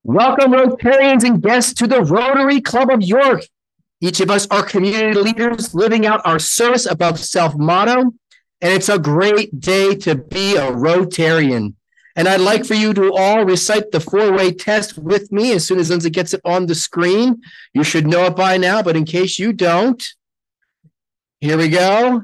Welcome, Rotarians and guests, to the Rotary Club of York. Each of us are community leaders living out our service above self motto, and it's a great day to be a Rotarian. And I'd like for you to all recite the four-way test with me as soon as Lindsay gets it on the screen. You should know it by now, but in case you don't, here we go.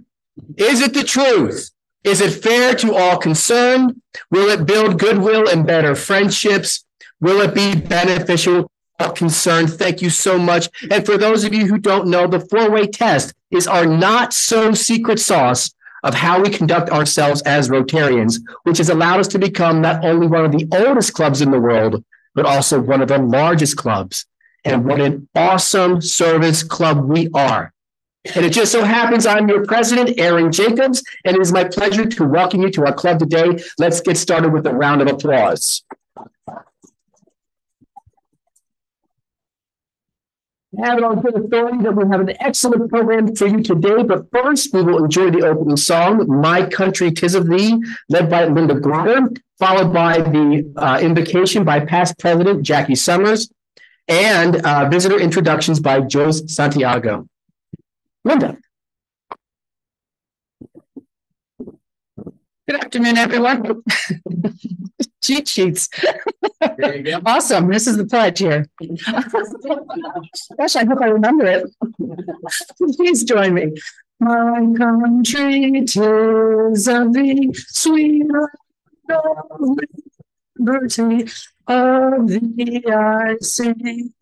Is it the truth? Is it fair to all concerned? Will it build goodwill and better friendships? Will it be beneficial to all concerned? Thank you so much. And for those of you who don't know, the four-way test is our not so secret sauce of how we conduct ourselves as Rotarians, which has allowed us to become not only one of the oldest clubs in the world, but also one of the largest clubs. And what an awesome service club we are. And it just so happens I'm your president, Aaron Jacobs, and it is my pleasure to welcome you to our club today. Let's get started with a round of applause. I have it on good authority that we have an excellent program for you today, but first we will enjoy the opening song, My Country 'Tis of Thee, led by Linda Glover, followed by the invocation by past President Jackie Summers, and visitor introductions by Joyce Santiago. Linda. Good afternoon, everyone. Cheat sheets. Awesome. This is the pledge here. Gosh, I hope I remember it. Please join me. My country, 'tis of thee, sweet liberty of thee I sing.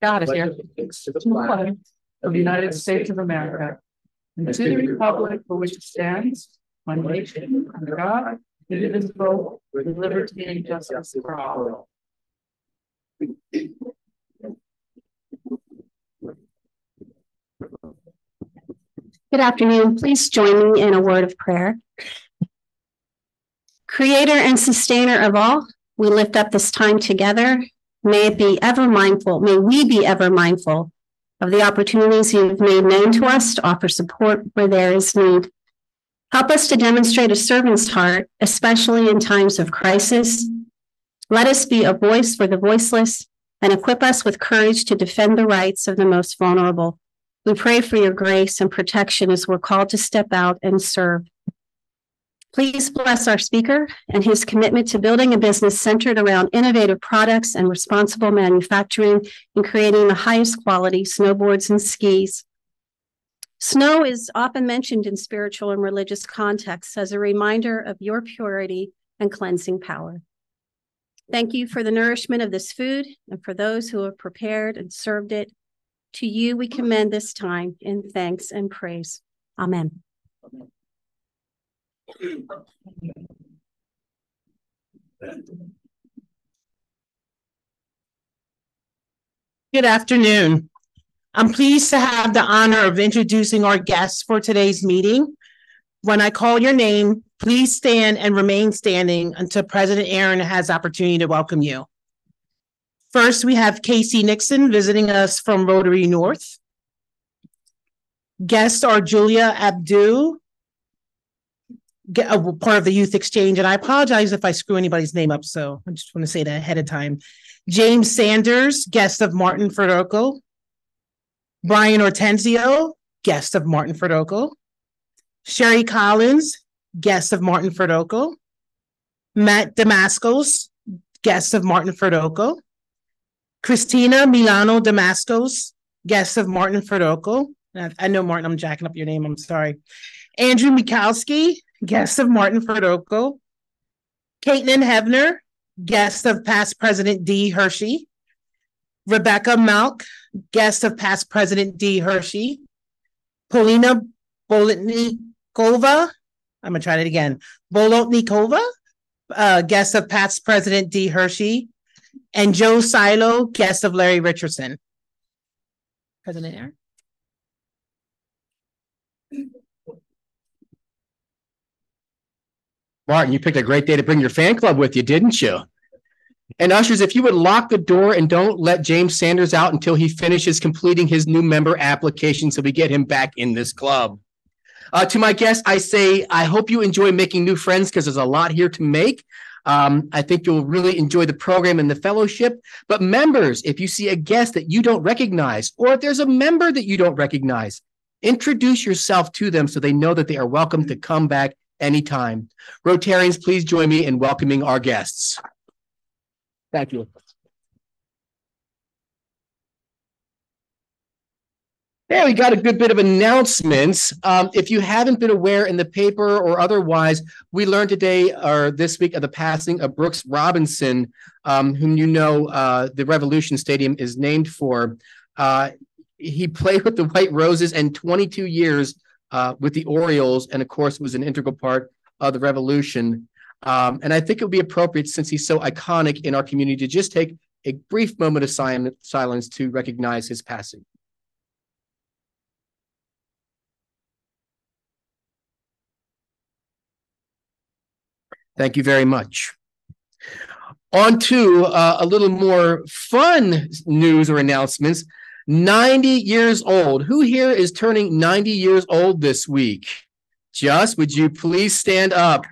God is here. Of the United States of America, and to the republic for which it stands, one nation under God, indivisible, with liberty and justice for all. Good afternoon. Please join me in a word of prayer. Creator and sustainer of all, we lift up this time together. May we be ever mindful of the opportunities you've made known to us to offer support where there is need. Help us to demonstrate a servant's heart, especially in times of crisis. Let us be a voice for the voiceless and equip us with courage to defend the rights of the most vulnerable. We pray for your grace and protection as we're called to step out and serve. Please bless our speaker and his commitment to building a business centered around innovative products and responsible manufacturing and creating the highest quality snowboards and skis. Snow is often mentioned in spiritual and religious contexts as a reminder of your purity and cleansing power. Thank you for the nourishment of this food and for those who have prepared and served it. To you we commend this time in thanks and praise. Amen. Good afternoon. I'm pleased to have the honor of introducing our guests for today's meeting. When I call your name, please stand and remain standing until President Aaron has the opportunity to welcome you. First, we have Casey Nixon visiting us from Rotary North. Guests are Julia Abdu, part of the Youth Exchange, and I apologize if I screw anybody's name up, so I just want to say that ahead of time. James Sanders, guest of Martin Ferdoco. Brian Ortenzio, guest of Martin Ferdoco. Sherry Collins, guest of Martin Ferdoco. Matt Damascos, guest of Martin Ferdoco. Christina Milano Damascos, guest of Martin Ferdoco. I know, Martin, I'm jacking up your name. I'm sorry. Andrew Mikalski, guest of Martin Ferdoco. Caitlin Hebner, guest of past President D. Hershey. Rebecca Malk, guest of past President D. Hershey. Polina Bolotnikova, I'm going to try that again. Bolotnikova, guest of past President D. Hershey. And Joe Silo, guest of Larry Richardson. President Aaron. Martin, you picked a great day to bring your fan club with you, didn't you? And ushers, if you would lock the door and don't let James Sanders out until he finishes completing his new member application so we get him back in this club. To my guests, I say, I hope you enjoy making new friends because there's a lot here to make. I think you'll really enjoy the program and the fellowship. But members, if you see a guest that you don't recognize, or if there's a member that you don't recognize, introduce yourself to them so they know that they are welcome to come back anytime. Rotarians, please join me in welcoming our guests. Thank you. Yeah, we got a good bit of announcements. If you haven't been aware in the paper or otherwise, we learned today or this week of the passing of Brooks Robinson, whom you know the Revolution Stadium is named for. He played with the White Roses and 22 years with the Orioles, and of course was an integral part of the Revolution. And I think it would be appropriate, since he's so iconic in our community, to just take a brief moment of silence to recognize his passing. Thank you very much. On to a little more fun news or announcements. 90 years old. Who here is turning 90 years old this week? Just, would you please stand up?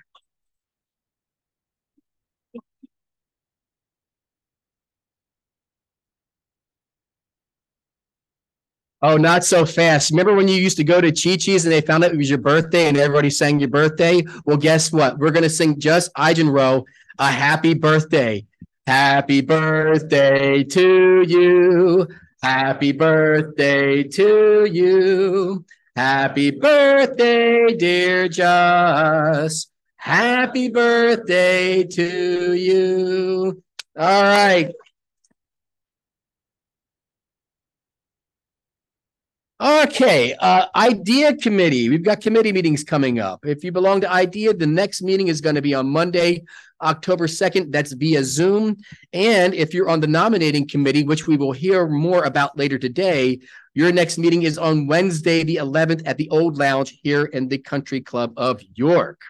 Oh, not so fast. Remember when you used to go to Chi-Chi's and they found out it was your birthday and everybody sang your birthday? Well, guess what? We're going to sing just Igenrow a happy birthday. Happy birthday to you. Happy birthday to you. Happy birthday, dear Just. Happy birthday to you. All right. Okay, IDEA committee. We've got committee meetings coming up. If you belong to IDEA, the next meeting is going to be on Monday, October 2nd. That's via Zoom. And if you're on the nominating committee, which we will hear more about later today, your next meeting is on Wednesday, the 11th at the Old Lounge here in the Country Club of York.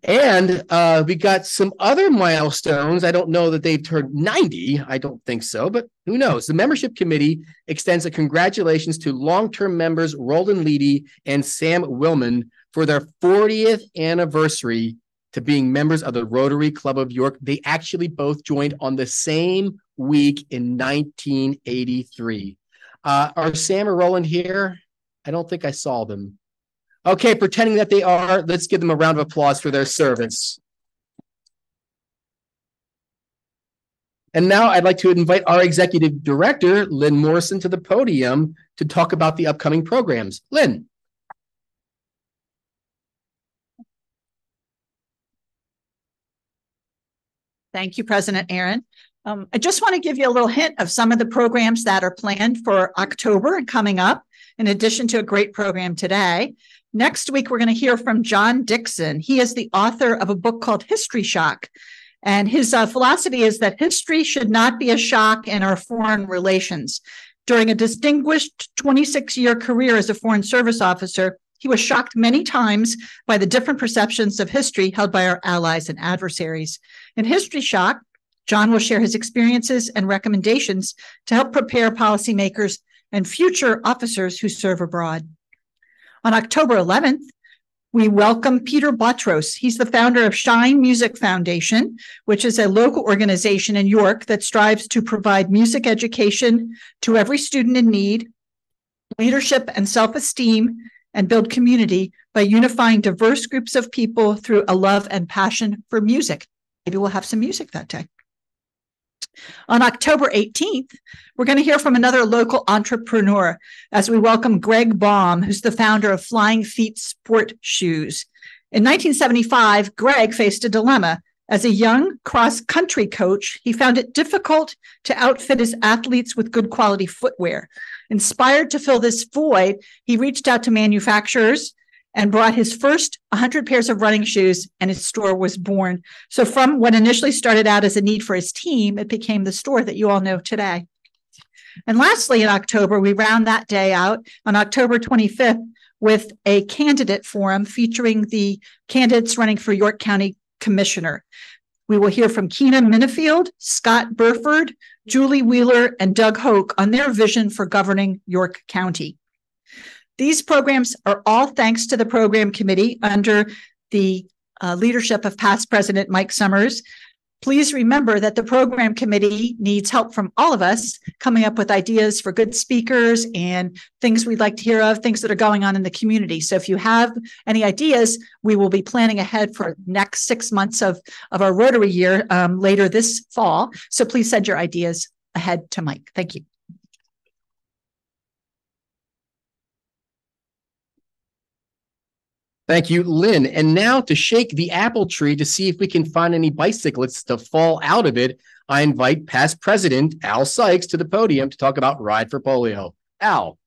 And we got some other milestones. I don't know that they've turned 90. I don't think so, but who knows? The membership committee extends a congratulations to long-term members Roland Leedy and Sam Willman for their 40th anniversary to being members of the Rotary Club of York. They actually both joined on the same week in 1983. Are Sam or Roland here? I don't think I saw them. Okay, pretending that they are, let's give them a round of applause for their service. And now I'd like to invite our executive director, Lynn Morrison, to the podium to talk about the upcoming programs. Lynn. Thank you, President Aaron. I just want to give you a little hint of some of the programs that are planned for October and coming up, in addition to a great program today. Next week, we're going to hear from John Dixon. He is the author of a book called History Shock. And his philosophy is that history should not be a shock in our foreign relations. During a distinguished 26-year career as a Foreign Service officer, he was shocked many times by the different perceptions of history held by our allies and adversaries. In History Shock, John will share his experiences and recommendations to help prepare policymakers and future officers who serve abroad. On October 11th, we welcome Peter Botros. He's the founder of Shine Music Foundation, which is a local organization in York that strives to provide music education to every student in need, leadership and self-esteem, and build community by unifying diverse groups of people through a love and passion for music. Maybe we'll have some music that day. On October 18th, we're going to hear from another local entrepreneur as we welcome Greg Baum, who's the founder of Flying Feet Sport Shoes. In 1975, Greg faced a dilemma. As a young cross-country coach, he found it difficult to outfit his athletes with good quality footwear. Inspired to fill this void, he reached out to manufacturers and brought his first 100 pairs of running shoes, and his store was born. So from what initially started out as a need for his team, it became the store that you all know today. And lastly, in October, we round that day out. On October 25th, with a candidate forum featuring the candidates running for York County Commissioner. We will hear from Keena Minifield, Scott Burford, Julie Wheeler, and Doug Hoke on their vision for governing York County. These programs are all thanks to the program committee under the leadership of past President Mike Summers. Please remember that the program committee needs help from all of us coming up with ideas for good speakers and things we'd like to hear of, things that are going on in the community. So if you have any ideas, we will be planning ahead for next 6 months of our Rotary year later this fall. So please send your ideas ahead to Mike. Thank you. Thank you, Lynn. And now to shake the apple tree to see if we can find any bicyclists to fall out of it, I invite past president Al Sykes to the podium to talk about Ride for Polio. Al.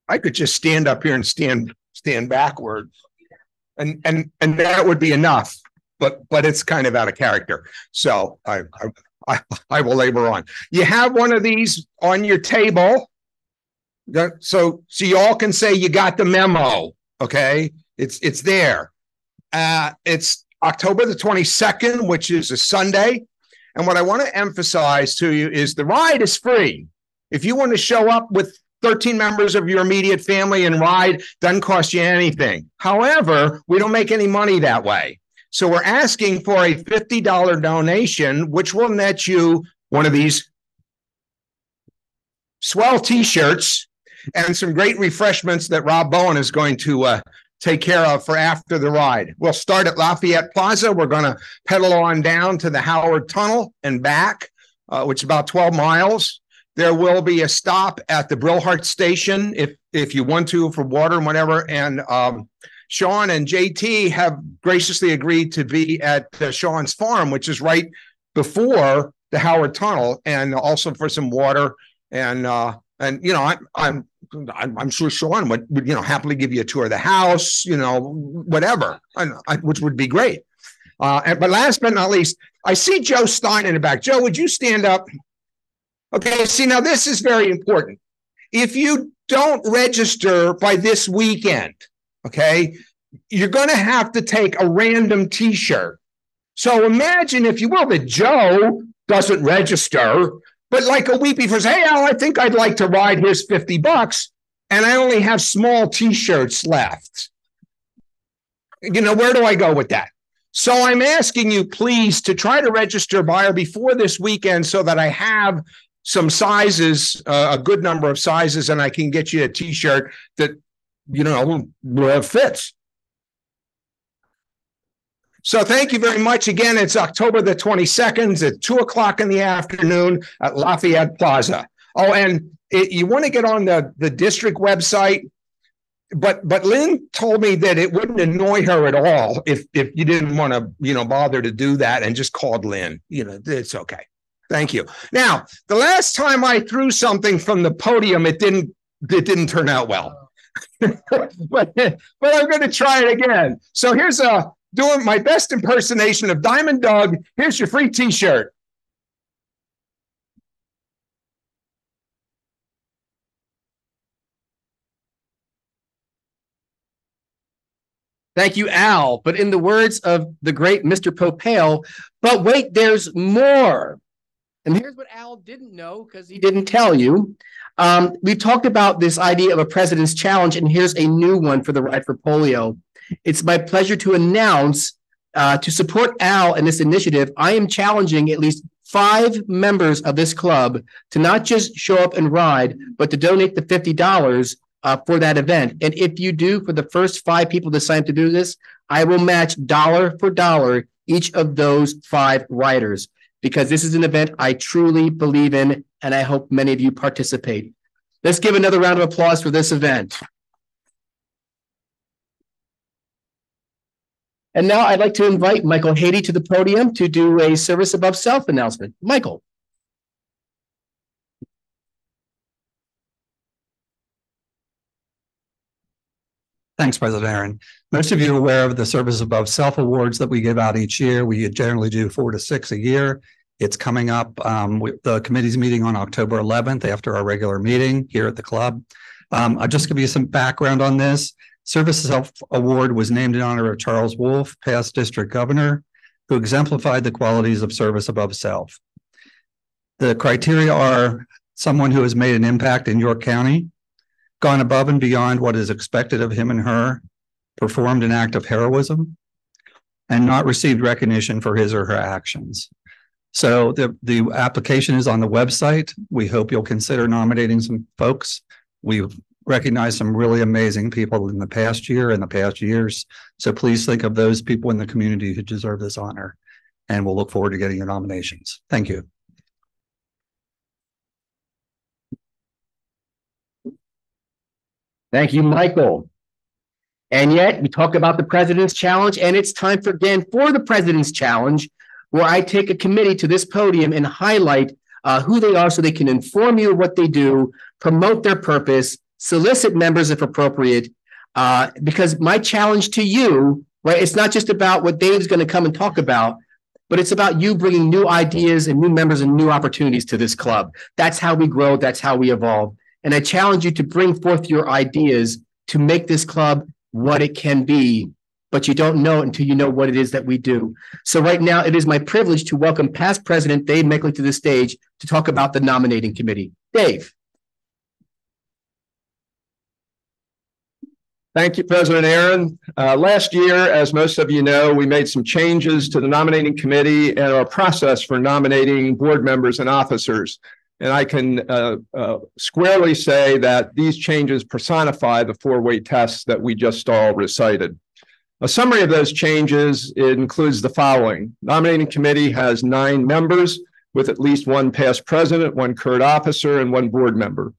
I could just stand up here and stand backward, and that would be enough. But it's kind of out of character. So I will labor on. You have one of these on your table, so you all can say you got the memo. Okay, it's there. It's October the 22nd, which is a Sunday, and what I want to emphasize to you is the ride is free. If you want to show up with 13 members of your immediate family and ride, doesn't cost you anything. However, we don't make any money that way. So we're asking for a $50 donation, which will net you one of these swell t-shirts and some great refreshments that Rob Bowen is going to take care of for after the ride. We'll start at Lafayette Plaza. We're going to pedal on down to the Howard Tunnel and back, which is about 12 miles. There will be a stop at the Brillhart Station if you want to for water and whatever. And Sean and JT have graciously agreed to be at Sean's farm, which is right before the Howard Tunnel, and also for some water. And you know, I'm sure Sean would happily give you a tour of the house, whatever, which would be great. But last but not least, I see Joe Stein in the back. Joe, would you stand up? Okay, see, now this is very important. If you don't register by this weekend, okay, you're going to have to take a random t-shirt. So imagine, if you will, that Joe doesn't register, but like a week before, hey, Al, I think I'd like to ride. Here's $50, and I only have small t-shirts left. Where do I go with that? So I'm asking you, please, to try to register by or before this weekend so that I have some sizes, a good number of sizes, and I can get you a t-shirt that, fits. So thank you very much. Again, it's October the 22nd at 2:00 in the afternoon at Lafayette Plaza. Oh, and you want to get on the district website, but Lynn told me that it wouldn't annoy her at all if you didn't want to, bother to do that and just called Lynn. It's okay. Thank you. Now, the last time I threw something from the podium, it didn't turn out well. but I'm going to try it again. So here's doing my best impersonation of Diamond Doug. Here's your free t-shirt. Thank you, Al. But in the words of the great Mr. Popale, but wait, there's more. And here's what Al didn't know, because he didn't tell you. We've talked about this idea of a president's challenge, and here's a new one for the Ride for Polio. It's my pleasure to announce, to support Al in this initiative, I am challenging at least 5 members of this club to not just show up and ride, but to donate the $50 for that event. And if you do, for the first 5 people to sign up to do this, I will match dollar for dollar each of those 5 riders, because this is an event I truly believe in, and I hope many of you participate. Let's give another round of applause for this event. And now I'd like to invite Michael Haiti to the podium to do a service above self announcement. Michael. Thanks, President Aaron. Most of you are aware of the Service Above Self Awards that we give out each year. We generally do 4 to 6 a year. It's coming up. The committee's meeting on October 11th after our regular meeting here at the club. I'll just give you some background on this. Service Self Award was named in honor of Charles Wolf, past district governor, who exemplified the qualities of service above self. The criteria are someone who has made an impact in York County, gone above and beyond what is expected of him and her, performed an act of heroism, and not received recognition for his or her actions. So the application is on the website. We hope you'll consider nominating some folks. We've recognized some really amazing people in the past year and the past years. So please think of those people in the community who deserve this honor. And we'll look forward to getting your nominations. Thank you. Thank you, Michael. And yet we talk about the President's Challenge, and it's time for the President's Challenge, where I take a committee to this podium and highlight who they are so they can inform you of what they do, promote their purpose, solicit members if appropriate, because my challenge to you, right, it's not just about what Dave's going to come and talk about, but it's about you bringing new ideas and new members and new opportunities to this club. That's how we grow. That's how we evolve. And I challenge you to bring forth your ideas to make this club what it can be, but you don't know it until you know what it is that we do. So right now, it is my privilege to welcome past President Dave Meckley to the stage to talk about the nominating committee. Dave. Thank you, President Aaron. Last year, as most of you know, we made some changes to the nominating committee and our process for nominating board members and officers. And I can squarely say that these changes personify the four-way test that we just all recited. A summary of those changes includes the following. Nominating committee has 9 members with at least 1 past president, 1 current officer, and 1 board member.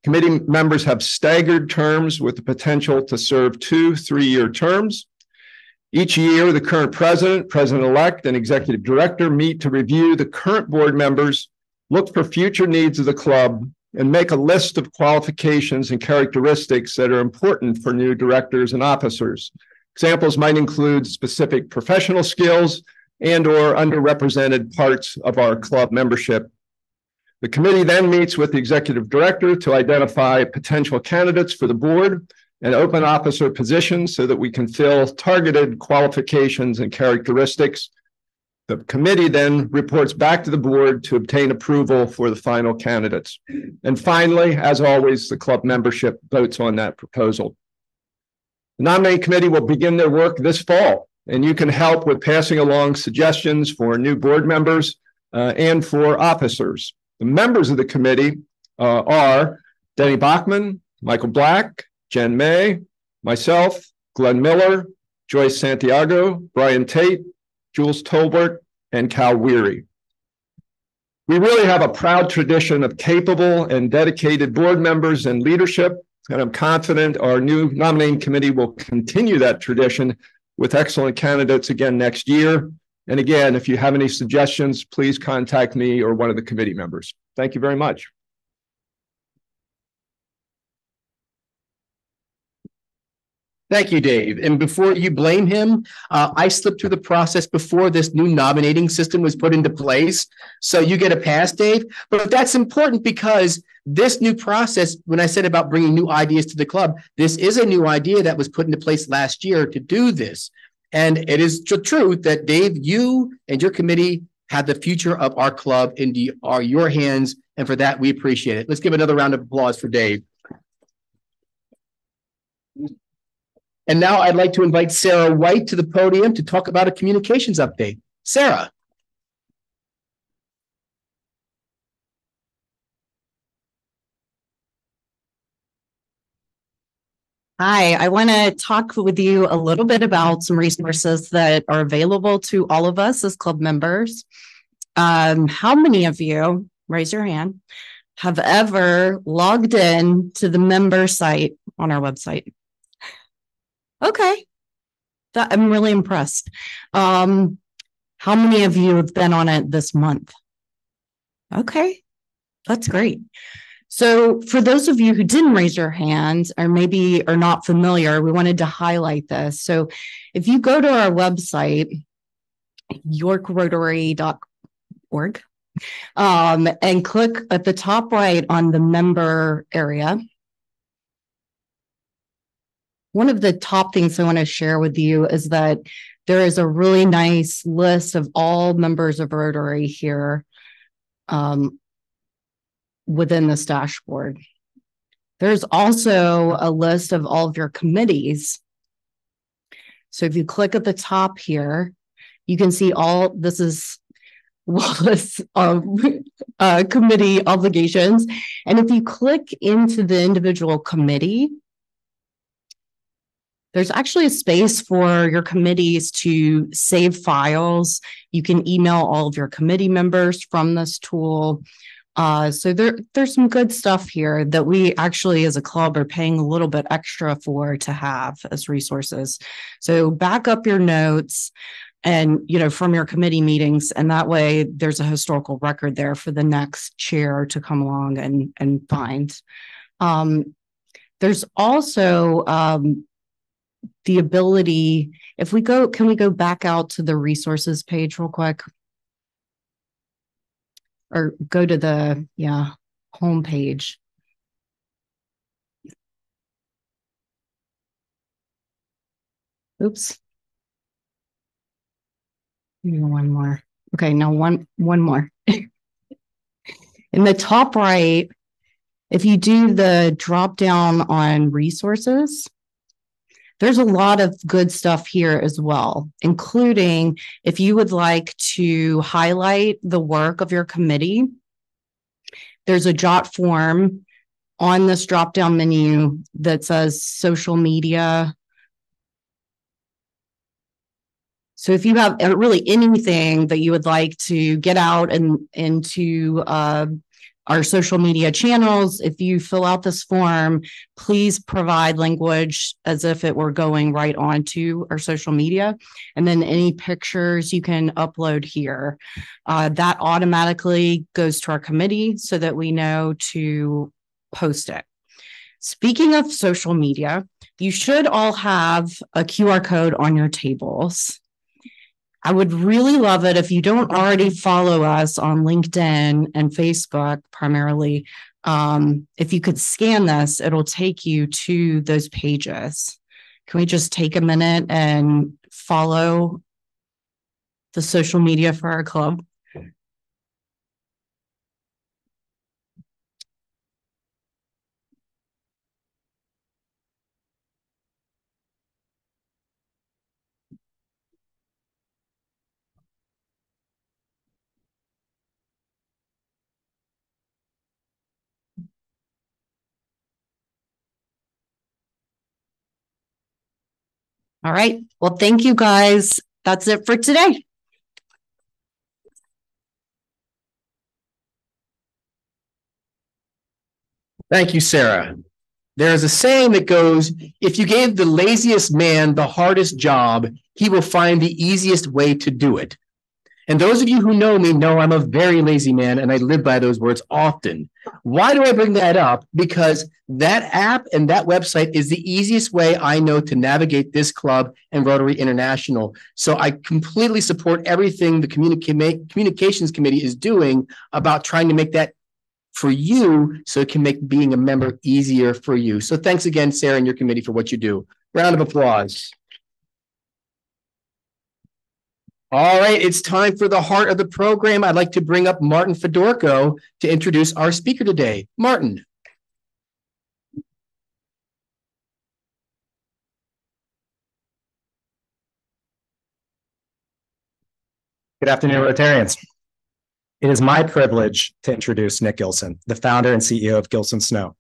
Committee members have staggered terms with the potential to serve 2 3-year terms. Each year, the current president, president-elect, and executive director meet to review the current board members, look for future needs of the club, and make a list of qualifications and characteristics that are important for new directors and officers. Examples might include specific professional skills and/or underrepresented parts of our club membership. The committee then meets with the executive director to identify potential candidates for the board and open officer positions so that we can fill targeted qualifications and characteristics. The committee then reports back to the board to obtain approval for the final candidates. And finally, as always, the club membership votes on that proposal. The nominating committee will begin their work this fall, and you can help with passing along suggestions for new board members and for officers. The members of the committee are Denny Bachman, Michael Black, Jen May, myself, Glenn Miller, Joyce Santiago, Brian Tate, Jules Tolbert, and Cal Weary. We really have a proud tradition of capable and dedicated board members and leadership, and I'm confident our new nominating committee will continue that tradition with excellent candidates again next year. And again, if you have any suggestions, please contact me or one of the committee members. Thank you very much. Thank you, Dave. And before you blame him, I slipped through the process before this new nominating system was put into place. So you get a pass, Dave. But that's important because this new process, when I said about bringing new ideas to the club, this is a new idea that was put into place last year to do this. And it is the truth that, Dave, you and your committee have the future of our club in your hands. And for that, we appreciate it. Let's give another round of applause for Dave. And now I'd like to invite Sarah White to the podium to talk about a communications update. Sarah. Hi, I want to talk with you a little bit about some resources that are available to all of us as club members. How many of you, raise your hand, have ever logged in to the member site on our website? Okay, I'm really impressed. How many of you have been on it this month? Okay, that's great. So for those of you who didn't raise your hands or maybe are not familiar, we wanted to highlight this. So if you go to our website, yorkrotary.com, org. And click at the top right on the member area. One of the top things I want to share with you is that there is a really nice list of all members of Rotary here within this dashboard. There's also a list of all of your committees. So if you click at the top here, you can see all, this is list of committee obligations. And if you click into the individual committee, there's actually a space for your committees to save files. You can email all of your committee members from this tool. So there's some good stuff here that we actually as a club are paying a little bit extra for to have as resources. So back up your notes and, from your committee meetings, and that way there's a historical record there for the next chair to come along and find. There's also the ability, can we go back out to the resources page real quick? Or go to the, home page. Oops. One more. Okay, now one more. In the top right, if you do the drop down on resources, there's a lot of good stuff here as well, including if you would like to highlight the work of your committee, there's a jot form on this drop-down menu that says social media. So if you have really anything that you would like to get out and into our social media channels, if you fill out this form, please provide language as if it were going right onto our social media. And then any pictures you can upload here. That automatically goes to our committee so that we know to post it. Speaking of social media, you should all have a QR code on your tables. I would really love it if you don't already follow us on LinkedIn and Facebook primarily. If you could scan this, it'll take you to those pages. Can we just take a minute and follow the social media for our club? All right. Well, thank you guys. That's it for today. Thank you, Sarah. There is a saying that goes, if you gave the laziest man the hardest job, he will find the easiest way to do it. And those of you who know me know I'm a very lazy man, and I live by those words often. Why do I bring that up? Because that app and that website is the easiest way I know to navigate this club and Rotary International. So I completely support everything the Communications Committee is doing about trying to make that for you so it can make being a member easier for you. So thanks again, Sarah, and your committee for what you do. Round of applause. All right, it's time for the heart of the program. I'd like to bring up Martin Fedorko to introduce our speaker today. Martin. Good afternoon, Rotarians. It is my privilege to introduce Nick Gilson, the founder and CEO of Gilson Snow,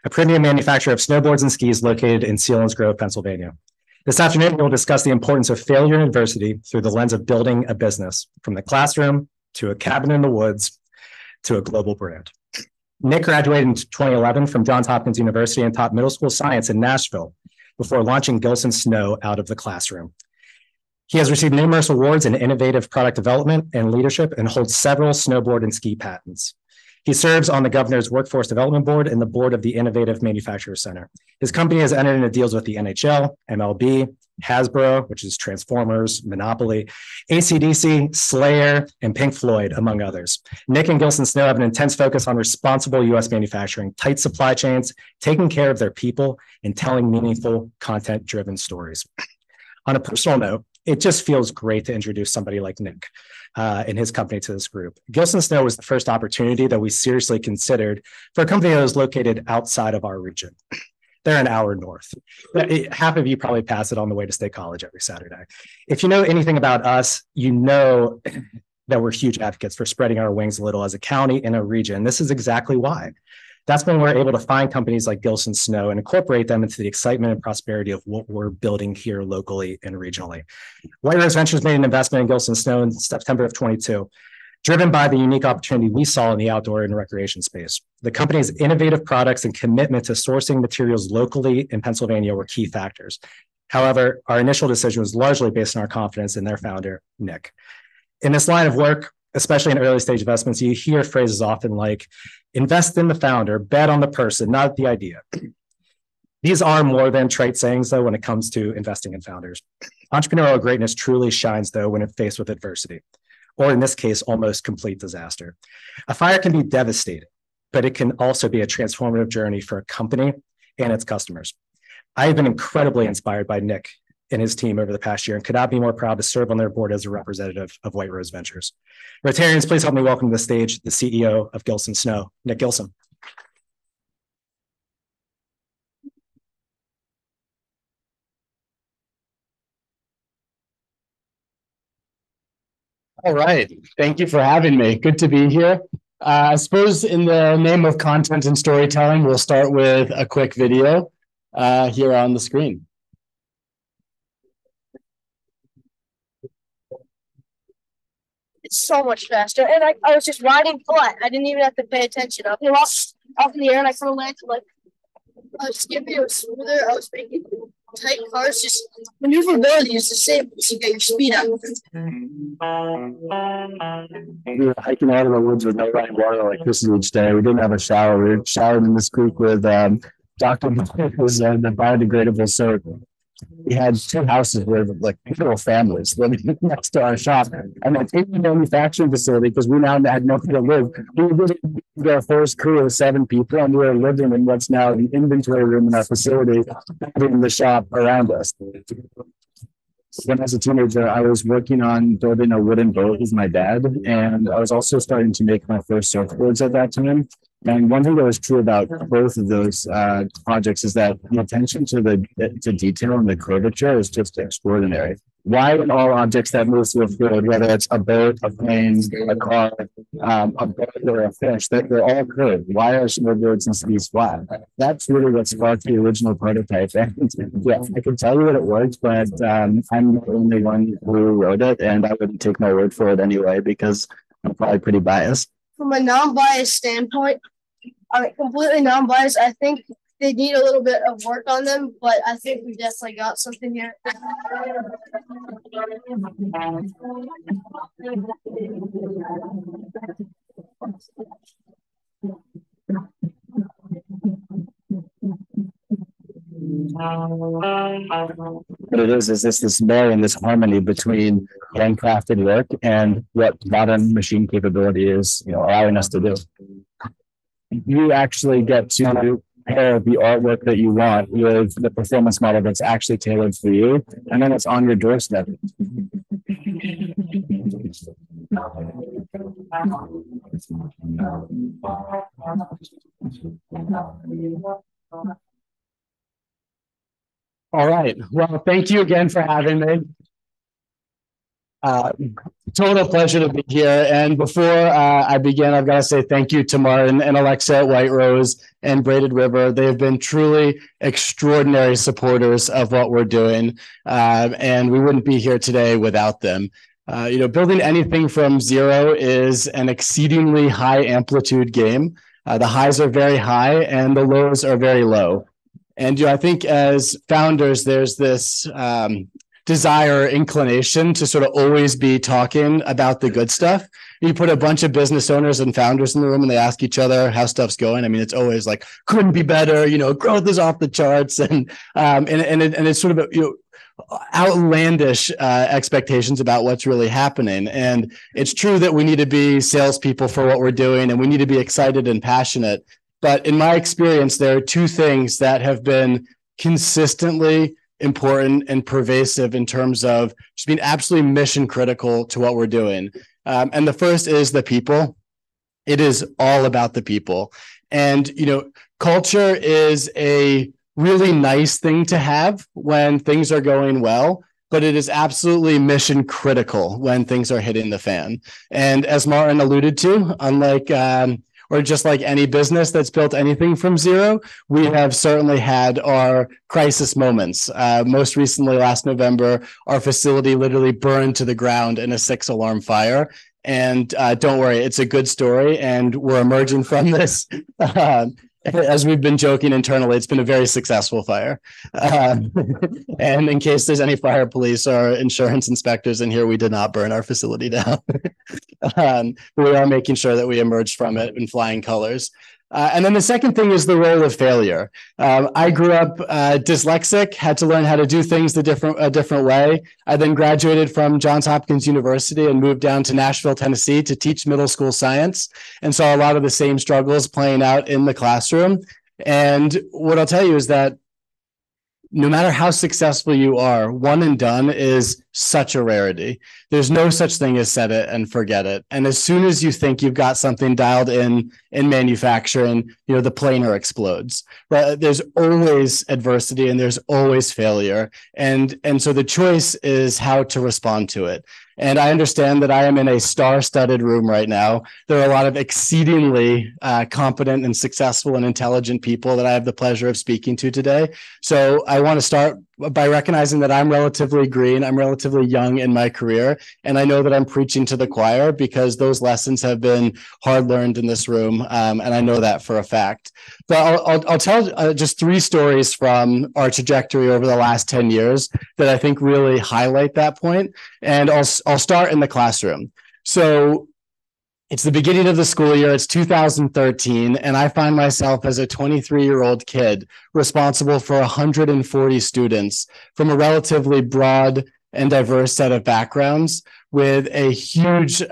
a premium manufacturer of snowboards and skis located in Selinsgrove, Pennsylvania. This afternoon, we'll discuss the importance of failure and adversity through the lens of building a business, from the classroom to a cabin in the woods to a global brand. Nick graduated in 2011 from Johns Hopkins University and taught middle school science in Nashville before launching Gilson Snow out of the classroom. He has received numerous awards in innovative product development and leadership and holds several snowboard and ski patents. He serves on the Governor's Workforce Development Board and the board of the Innovative Manufacturer Center. His company has entered into deals with the NHL, MLB, Hasbro, which is Transformers, Monopoly, AC/DC, Slayer, and Pink Floyd, among others. Nick and Gilson Snow have an intense focus on responsible U.S. manufacturing, tight supply chains, taking care of their people, and telling meaningful, content-driven stories. On a personal note, it just feels great to introduce somebody like Nick and his company to this group. Gilson Snow was the first opportunity that we seriously considered for a company that was located outside of our region. They're an hour north. Half of you probably pass it on the way to State College every Saturday. If you know anything about us, you know that we're huge advocates for spreading our wings a little as a county and a region. This is exactly why. That's when we're able to find companies like Gilson Snow and incorporate them into the excitement and prosperity of what we're building here locally and regionally. White Rose Ventures made an investment in Gilson Snow in September of 22. Driven by the unique opportunity we saw in the outdoor and recreation space. The company's innovative products and commitment to sourcing materials locally in Pennsylvania were key factors. However, our initial decision was largely based on our confidence in their founder, Nick. In this line of work, especially in early stage investments, you hear phrases often like, invest in the founder, bet on the person, not the idea. These are more than trite sayings, though, when it comes to investing in founders. Entrepreneurial greatness truly shines, though, when it's faced with adversity, or in this case, almost complete disaster. A fire can be devastating, but it can also be a transformative journey for a company and its customers. I have been incredibly inspired by Nick and his team over the past year and could not be more proud to serve on their board as a representative of White Rose Ventures. Rotarians, please help me welcome to the stage the CEO of Gilson Snow, Nick Gilson. All right. Thank you for having me. Good to be here. I suppose in the name of content and storytelling, we'll start with a quick video here on the screen. It's so much faster. And I was just riding flat. I didn't even have to pay attention. I was off in the air and I kind of landed like I was skipping, it was smoother. I was making tight cars, just maneuverability is the same as you get your speed up. We were hiking out of the woods with no running water electricity each day. We didn't have a shower. We were showering in this creek with Dr. who's the biodegradable soap. We had two houses with like little families living next to our shop, and then in the manufacturing facility because we now had nowhere to live. We were our first crew of 7 people, and we were living in what's now the inventory room in our facility, having the shop around us. When I was a teenager, I was working on building a wooden boat with my dad, and I was also starting to make my first surfboards at that time. And one thing that was true about both of those projects is that the attention to detail and the curvature is just extraordinary. Why in all objects that move through a fluid, whether it's a boat, a plane, a car, a bird, or a fish, they're all curved. Why are snowboards and skis flat? That's really what sparked the original prototype. And yeah, I can tell you that it works, but I'm the only one who wrote it, and I wouldn't take my word for it anyway because I'm probably pretty biased. From a non-biased standpoint, completely non-biased, I think they need a little bit of work on them, but I think we definitely got something here. What it is this marry and this harmony between handcrafted work and what modern machine capability is, allowing us to do. You actually get to pair the artwork that you want with the performance model that's actually tailored for you, and then it's on your doorstep. All right. Well, thank you again for having me. Total pleasure to be here. And before I begin, I've got to say thank you to Martin and Alexa at White Rose and Braided River. They have been truly extraordinary supporters of what we're doing. And we wouldn't be here today without them. Building anything from zero is an exceedingly high amplitude game. The highs are very high and the lows are very low. And I think as founders, there's this desire, inclination to sort of always be talking about the good stuff. You put a bunch of business owners and founders in the room and they ask each other how stuff's going. I mean, it's always like, couldn't be better, growth is off the charts. And it's sort of, outlandish expectations about what's really happening. And it's true that we need to be salespeople for what we're doing, and we need to be excited and passionate. But in my experience, there are two things that have been consistently important and pervasive in terms of just being absolutely mission critical to what we're doing. And the first is the people. It is all about the people. And, you know, culture is a really nice thing to have when things are going well, but it is absolutely mission critical when things are hitting the fan. And as Martin alluded to, unlike or just like any business that's built anything from zero, we have certainly had our crisis moments. Most recently, last November, our facility literally burned to the ground in a 6-alarm fire. And don't worry, it's a good story, and we're emerging from this. As we've been joking internally, it's been a very successful fire. And in case there's any fire police or insurance inspectors in here, we did not burn our facility down. We are making sure that we emerged from it in flying colors. And then the second thing is the role of failure. I grew up dyslexic, had to learn how to do things a different way. I then graduated from Johns Hopkins University and moved down to Nashville, Tennessee to teach middle school science, and saw a lot of the same struggles playing out in the classroom. And what I'll tell you is that no matter how successful you are, one and done is such a rarity. There's no such thing as set it and forget it. And as soon as you think you've got something dialed in manufacturing, you know, the planer explodes. But there's always adversity and there's always failure. And so the choice is how to respond to it. And I understand that I am in a star-studded room right now. There are a lot of exceedingly competent and successful and intelligent people that I have the pleasure of speaking to today. So I want to start by recognizing that I'm relatively green, I'm relatively young in my career, and I know that I'm preaching to the choir because those lessons have been hard learned in this room, and I know that for a fact. But I'll tell just 3 stories from our trajectory over the last 10 years that I think really highlight that point, and I'll start in the classroom. So it's the beginning of the school year. It's 2013, and I find myself as a 23-year-old kid responsible for 140 students from a relatively broad and diverse set of backgrounds with a huge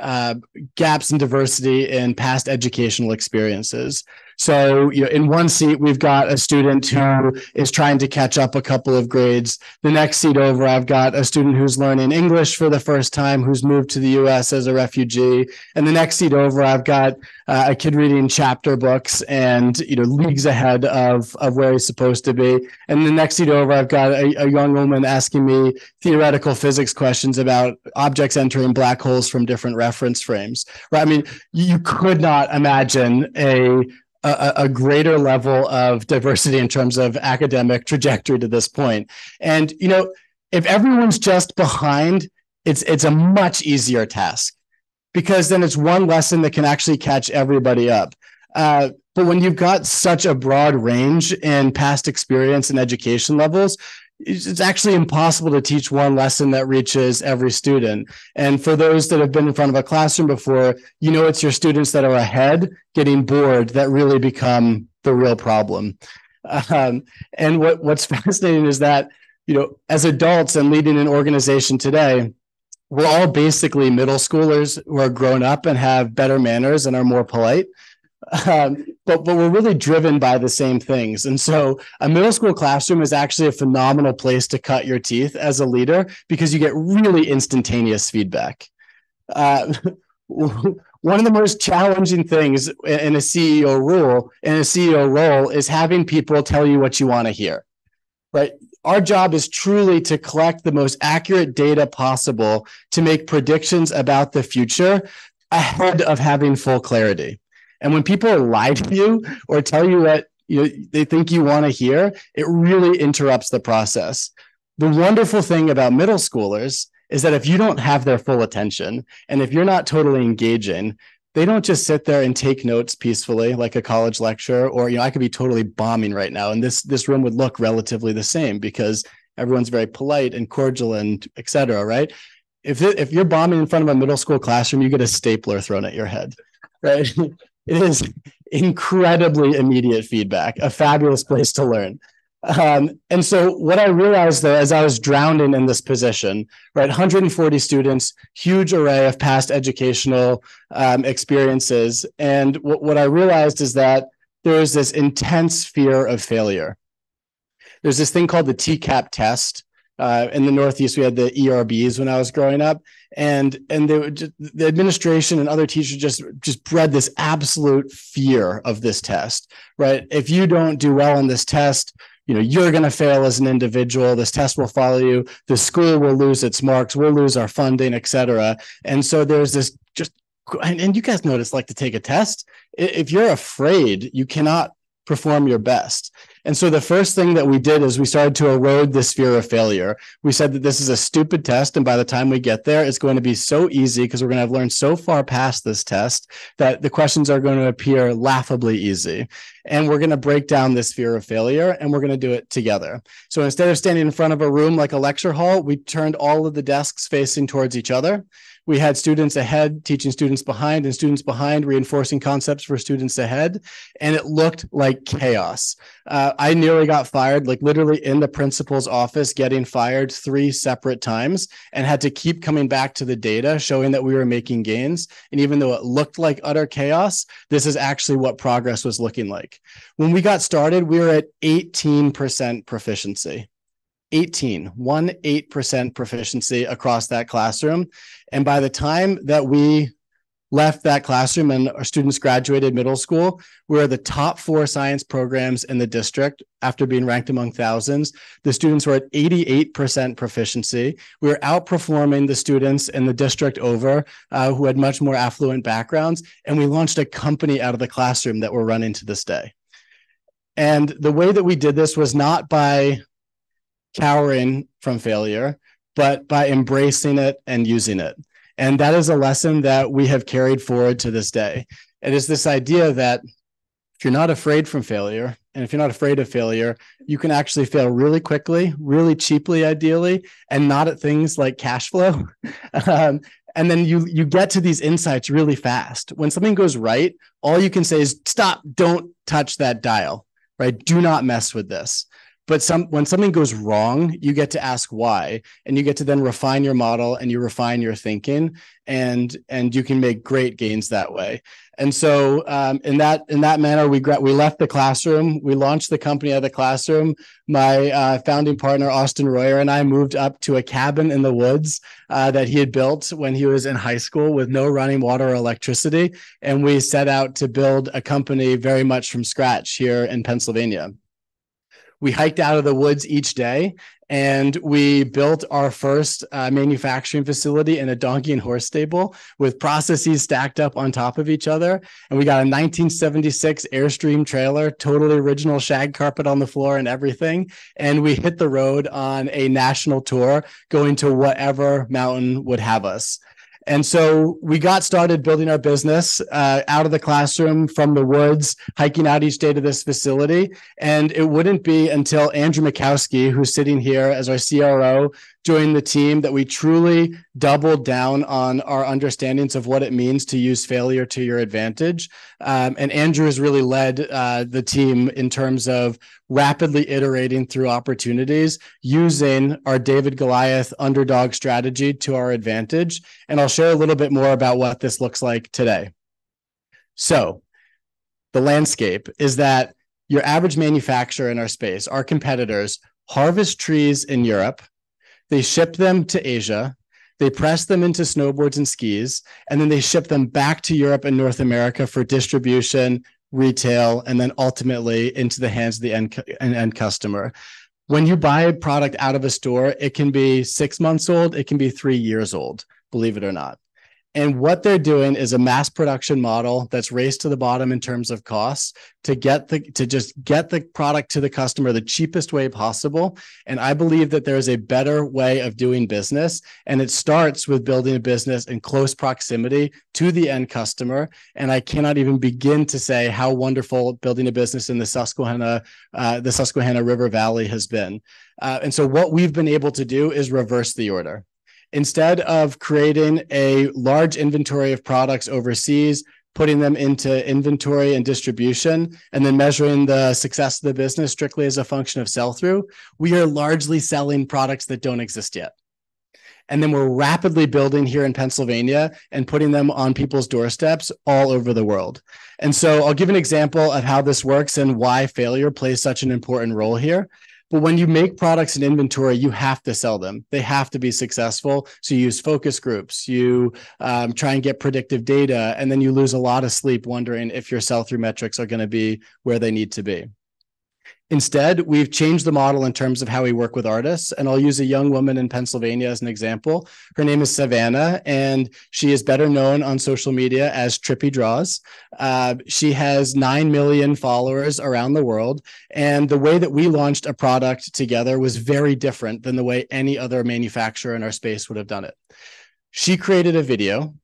gaps in diversity in past educational experiences. So, you know, in one seat, we've got a student who is trying to catch up a couple of grades. The next seat over, I've got a student who's learning English for the first time, who's moved to the US as a refugee. And the next seat over, I've got a kid reading chapter books and, you know, leagues ahead of where he's supposed to be. And the next seat over, I've got a young woman asking me theoretical physics questions about objects entering black holes from different reference frames. Right? I mean, you could not imagine a greater level of diversity in terms of academic trajectory to this point. And, you know, if everyone's just behind, it's a much easier task because then it's one lesson that can actually catch everybody up. But when you've got such a broad range in past experience and education levels, it's actually impossible to teach one lesson that reaches every student. And for those that have been in front of a classroom before, you know, it's your students that are ahead getting bored that really become the real problem. And what's fascinating is that, you know, as adults and leading an organization today, we're all basically middle schoolers who are grown up and have better manners and are more polite. But we're really driven by the same things. And so a middle school classroom is actually a phenomenal place to cut your teeth as a leader because you get really instantaneous feedback. One of the most challenging things in a CEO role is having people tell you what you want to hear, right? Our job is truly to collect the most accurate data possible to make predictions about the future ahead of having full clarity. And when people lie to you or tell you what they think you want to hear, it really interrupts the process. The wonderful thing about middle schoolers is that if you don't have their full attention and if you're not totally engaging, they don't just sit there and take notes peacefully like a college lecture, or, I could be totally bombing right now and this room would look relatively the same because everyone's very polite and cordial and et cetera, right? If you're bombing in front of a middle school classroom, you get a stapler thrown at your head, right? It is incredibly immediate feedback, a fabulous place to learn. And so what I realized though, as I was drowning in this position, right, 140 students, huge array of past educational experiences. And what I realized is that there is this intense fear of failure. There's this thing called the TCAP test. In the Northeast, we had the ERBs when I was growing up, and they would just, the administration and other teachers just bred this absolute fear of this test, right? If you don't do well on this test, you're going to fail as an individual. This test will follow you. The school will lose its marks. We'll lose our funding, et cetera. And so there's this and you guys know what it's like to take a test. If you're afraid, you cannot perform your best. And so the first thing that we did is we started to erode this fear of failure. We said that this is a stupid test, and by the time we get there, it's going to be so easy because we're going to have learned so far past this test that the questions are going to appear laughably easy. And we're going to break down this fear of failure, and we're going to do it together. So instead of standing in front of a room like a lecture hall, we turned all of the desks facing towards each other. We had students ahead teaching students behind, and students behind reinforcing concepts for students ahead. And it looked like chaos. I nearly got fired, like literally in the principal's office, getting fired 3 separate times, and had to keep coming back to the data showing that we were making gains. And even though it looked like utter chaos, this is actually what progress was looking like. When we got started, we were at 18% proficiency. 18% proficiency across that classroom. And by the time that we left that classroom and our students graduated middle school, we were the top 4 science programs in the district after being ranked among thousands. The students were at 88% proficiency. We were outperforming the students in the district over who had much more affluent backgrounds. And we launched a company out of the classroom that we're running to this day. And the way that we did this was not by cowering from failure, but by embracing it and using it. And that is a lesson that we have carried forward to this day. It is this idea that if you're not afraid from failure, and if you're not afraid of failure, you can actually fail really quickly, really cheaply, ideally, and not at things like cash flow. And then you get to these insights really fast. When something goes right, all you can say is, stop, don't touch that dial, right? Do not mess with this. But when something goes wrong, you get to ask why, and you get to then refine your model and you refine your thinking, and you can make great gains that way. And so in that manner, we left the classroom, we launched the company out of the classroom. My founding partner, Austin Royer, and I moved up to a cabin in the woods that he had built when he was in high school with no running water or electricity. And we set out to build a company very much from scratch here in Pennsylvania. We hiked out of the woods each day, and we built our first manufacturing facility in a donkey and horse stable with processes stacked up on top of each other. And we got a 1976 Airstream trailer, totally original shag carpet on the floor and everything. And we hit the road on a national tour, going to whatever mountain would have us. And so we got started building our business out of the classroom, from the woods, hiking out each day to this facility. And it wouldn't be until Andrew Mikowski, who's sitting here as our CRO, joined the team, that we truly doubled down on our understandings of what it means to use failure to your advantage. And Andrew has really led the team in terms of rapidly iterating through opportunities, using our David Goliath underdog strategy to our advantage. And I'll share a little bit more about what this looks like today. So the landscape is that your average manufacturer in our space, our competitors, harvest trees in Europe. They ship them to Asia, they press them into snowboards and skis, and then they ship them back to Europe and North America for distribution, retail, and then ultimately into the hands of the end customer. When you buy a product out of a store, it can be 6 months old, it can be 3 years old, believe it or not. And what they're doing is a mass production model that's raced to the bottom in terms of costs to just get the product to the customer the cheapest way possible. And I believe that there is a better way of doing business. And it starts with building a business in close proximity to the end customer. And I cannot even begin to say how wonderful building a business in the Susquehanna River Valley has been. And so what we've been able to do is reverse the order. Instead of creating a large inventory of products overseas, putting them into inventory and distribution, and then measuring the success of the business strictly as a function of sell-through, we are largely selling products that don't exist yet. And then we're rapidly building here in Pennsylvania and putting them on people's doorsteps all over the world. And so I'll give an example of how this works and why failure plays such an important role here. But when you make products in inventory, you have to sell them. They have to be successful. So you use focus groups, you try and get predictive data, and then you lose a lot of sleep wondering if your sell-through metrics are going to be where they need to be. Instead, we've changed the model in terms of how we work with artists. And I'll use a young woman in Pennsylvania as an example. Her name is Savannah, and she is better known on social media as Trippy Draws. She has 9 million followers around the world. And the way that we launched a product together was very different than the way any other manufacturer in our space would have done it. She created a video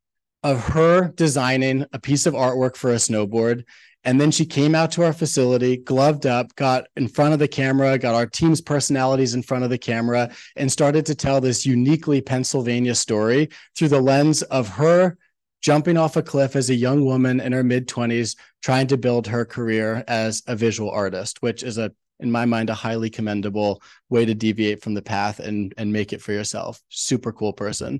of her designing a piece of artwork for a snowboard. And then she came out to our facility, gloved up, got in front of the camera, got our team's personalities in front of the camera, and started to tell this uniquely Pennsylvania story through the lens of her jumping off a cliff as a young woman in her mid-20s, trying to build her career as a visual artist, which is in my mind, a highly commendable way to deviate from the path and make it for yourself. Super cool person.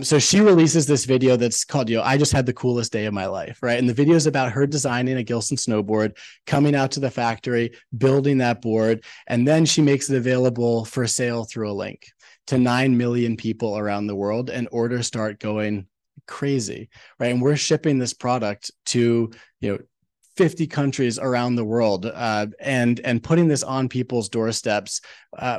So she releases this video that's called, I just had the coolest day of my life, right? And the video is about her designing a Gilson snowboard, coming out to the factory, building that board, and then she makes it available for sale through a link to 9 million people around the world, and orders start going crazy, right? And we're shipping this product to, 50 countries around the world, and putting this on people's doorsteps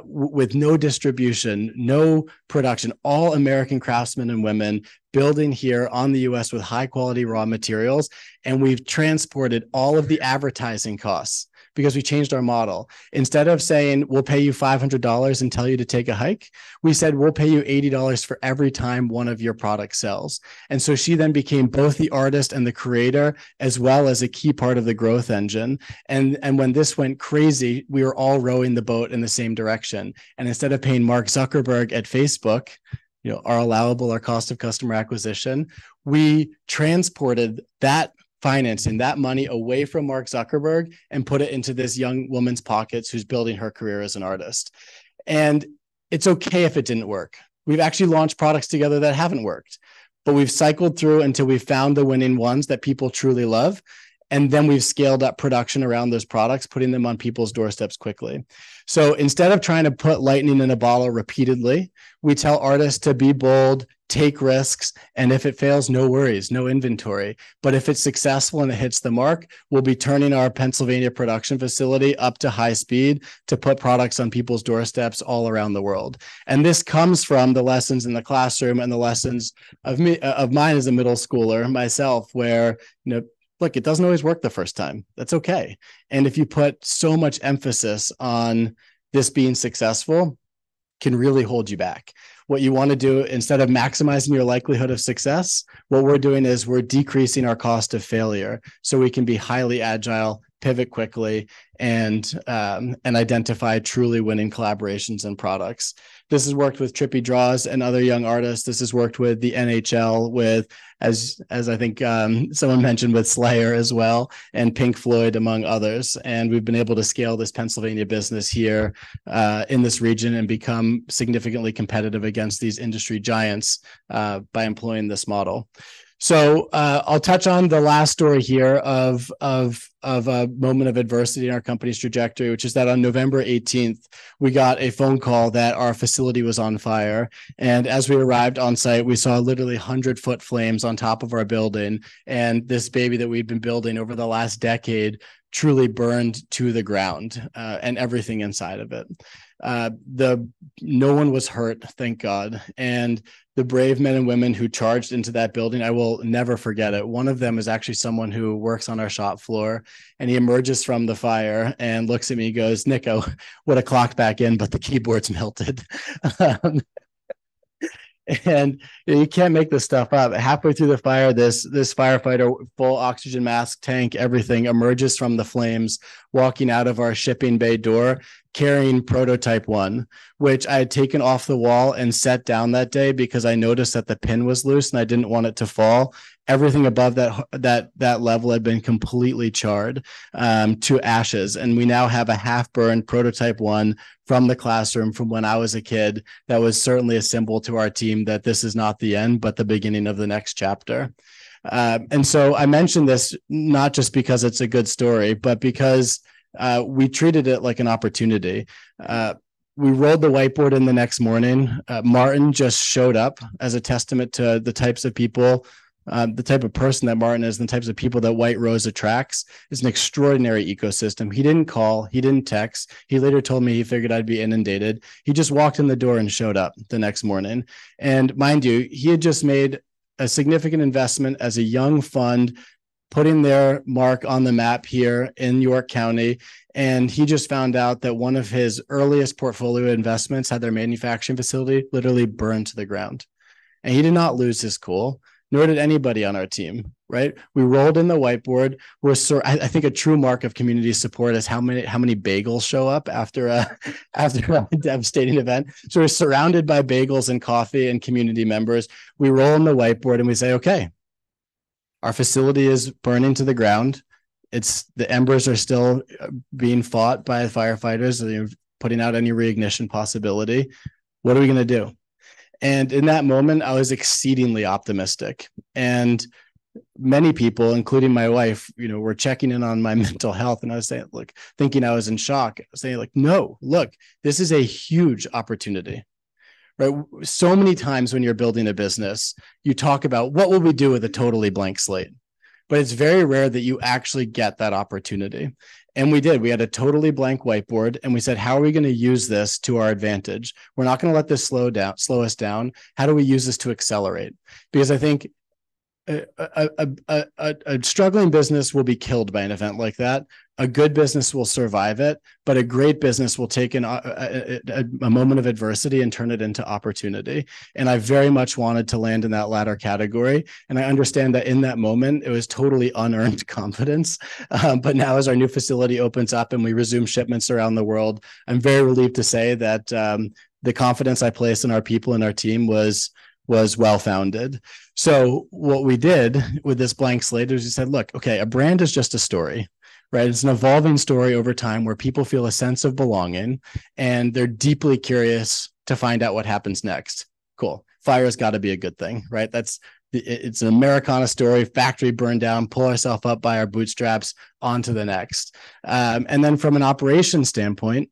with no distribution, no production, all American craftsmen and women building here on the US with high quality raw materials. And we've transported all of the advertising costs because we changed our model. Instead of saying, we'll pay you $500 and tell you to take a hike, we said, we'll pay you $80 for every time one of your products sells. And so she then became both the artist and the creator, as well as a key part of the growth engine. And when this went crazy, we were all rowing the boat in the same direction. And instead of paying Mark Zuckerberg at Facebook, our cost of customer acquisition, we transported that financing, that money away from Mark Zuckerberg and put it into this young woman's pockets who's building her career as an artist. And it's okay if it didn't work. We've actually launched products together that haven't worked, but we've cycled through until we found the winning ones that people truly love. And then we've scaled up production around those products, putting them on people's doorsteps quickly. So instead of trying to put lightning in a bottle repeatedly, we tell artists to be bold, take risks, and if it fails, no worries, no inventory. But if it's successful and it hits the mark, we'll be turning our Pennsylvania production facility up to high speed to put products on people's doorsteps all around the world. And this comes from the lessons in the classroom and the lessons of mine as a middle schooler myself, where, look, it doesn't always work the first time. That's okay. And if you put so much emphasis on this being successful, can really hold you back. What you want to do, instead of maximizing your likelihood of success, what we're doing is we're decreasing our cost of failure so we can be highly agile, pivot quickly, and identify truly winning collaborations and products. This has worked with Trippy Draws and other young artists. This has worked with the NHL, with, as I think someone mentioned, with Slayer as well, and Pink Floyd, among others. And we've been able to scale this Pennsylvania business here in this region and become significantly competitive against these industry giants by employing this model. So I'll touch on the last story here of a moment of adversity in our company's trajectory, which is that on November 18th, we got a phone call that our facility was on fire. And as we arrived on site, we saw literally 100-foot flames on top of our building. And this baby that we've been building over the last decade truly burned to the ground, and everything inside of it. No one was hurt, thank God. And the brave men and women who charged into that building, I will never forget it. One of them is actually someone who works on our shop floor, and he emerges from the fire and looks at me and goes, "Nick, I would have clocked back in, but the keyboard's melted." And you can't make this stuff up. Halfway through the fire, this firefighter, full oxygen mask, tank, everything, emerges from the flames, walking out of our shipping bay door, carrying prototype 1, which I had taken off the wall and set down that day because I noticed that the pin was loose and I didn't want it to fall. everything above that level had been completely charred to ashes. And we now have a half-burned prototype one from the classroom from when I was a kid. That was certainly a symbol to our team that this is not the end, but the beginning of the next chapter. And so I mentioned this not just because it's a good story, but because we treated it like an opportunity. We rolled the whiteboard in the next morning. Martin just showed up as a testament to the types of people, the type of person that Martin is, and the types of people that White Rose attracts. Is an extraordinary ecosystem. He didn't call, he didn't text. He later told me he figured I'd be inundated. He just walked in the door and showed up the next morning. And mind you, he had just made a significant investment as a young fund, putting their mark on the map here in York County. And he just found out that one of his earliest portfolio investments had their manufacturing facility literally burned to the ground. And he did not lose his cool, nor did anybody on our team, right? We rolled in the whiteboard. I think a true mark of community support is how many bagels show up after a devastating event. So we're surrounded by bagels and coffee and community members. We roll in the whiteboard and we say, okay, our facility is burning to the ground. The embers are still being fought by firefighters, putting out any reignition possibility. What are we going to do? And in that moment, I was exceedingly optimistic. And many people, including my wife, were checking in on my mental health. And I was saying, look, thinking I was in shock. I was saying, like, no, look, this is a huge opportunity, right? So many times when you're building a business, you talk about what will we do with a totally blank slate, but it's very rare that you actually get that opportunity. And we did. We had a totally blank whiteboard and we said, how are we going to use this to our advantage? We're not going to let this slow us down. How do we use this to accelerate? Because I think a struggling business will be killed by an event like that. A good business will survive it, but a great business will take a moment of adversity and turn it into opportunity. And I very much wanted to land in that latter category. And I understand that in that moment, it was totally unearned confidence. But now as our new facility opens up and we resume shipments around the world, I'm very relieved to say that the confidence I placed in our people and our team was well-founded. So what we did with this blank slate is we said, look, okay, a brand is just a story, right? It's an evolving story over time where people feel a sense of belonging and they're deeply curious to find out what happens next. Cool. Fire's got to be a good thing, right? It's an Americana story, factory burned down, pull ourselves up by our bootstraps onto the next. And then from an operations standpoint,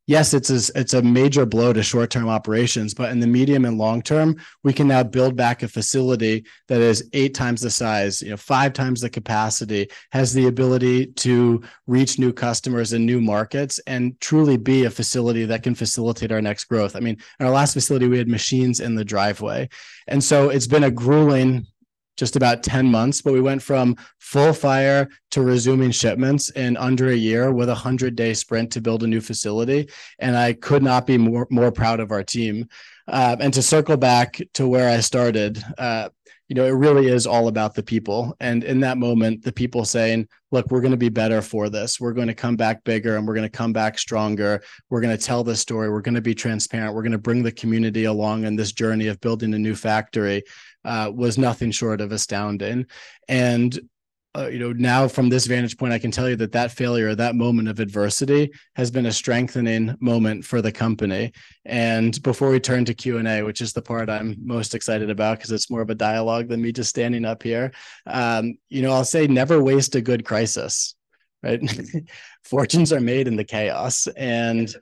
yes, it's a major blow to short-term operations, but in the medium and long term, we can now build back a facility that is 8 times the size, 5 times the capacity, has the ability to reach new customers in new markets and truly be a facility that can facilitate our next growth. I mean, in our last facility, we had machines in the driveway. And so it's been a grueling just about 10 months, but we went from full fire to resuming shipments in under a year with a 100-day sprint to build a new facility. And I could not be more proud of our team. And to circle back to where I started, it really is all about the people. And in that moment, the people saying, look, we're going to be better for this. We're going to come back bigger and we're going to come back stronger. We're going to tell this story. We're going to be transparent. We're going to bring the community along in this journey of building a new factory. Was nothing short of astounding. And now from this vantage point, I can tell you that failure, that moment of adversity has been a strengthening moment for the company. And before we turn to Q&A, which is the part I'm most excited about because it's more of a dialogue than me just standing up here, I'll say never waste a good crisis, right? Fortunes are made in the chaos. And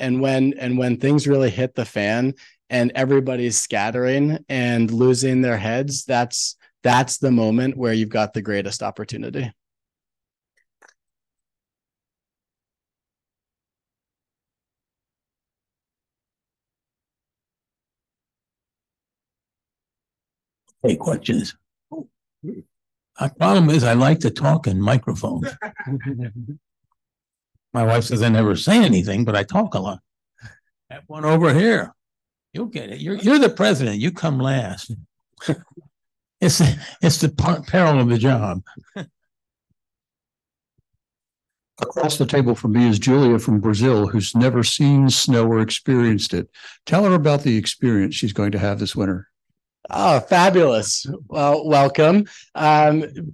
when things really hit the fan and everybody's scattering and losing their heads, that's the moment where you've got the greatest opportunity. Hey, questions. My problem is I like to talk in microphones. My wife says I never say anything, but I talk a lot. That one over here, you'll get it. You're the president. You come last. It's the peril of the job. Across the table from me is Julia from Brazil, who's never seen snow or experienced it. Tell her about the experience she's going to have this winter. Oh, fabulous. Well, welcome.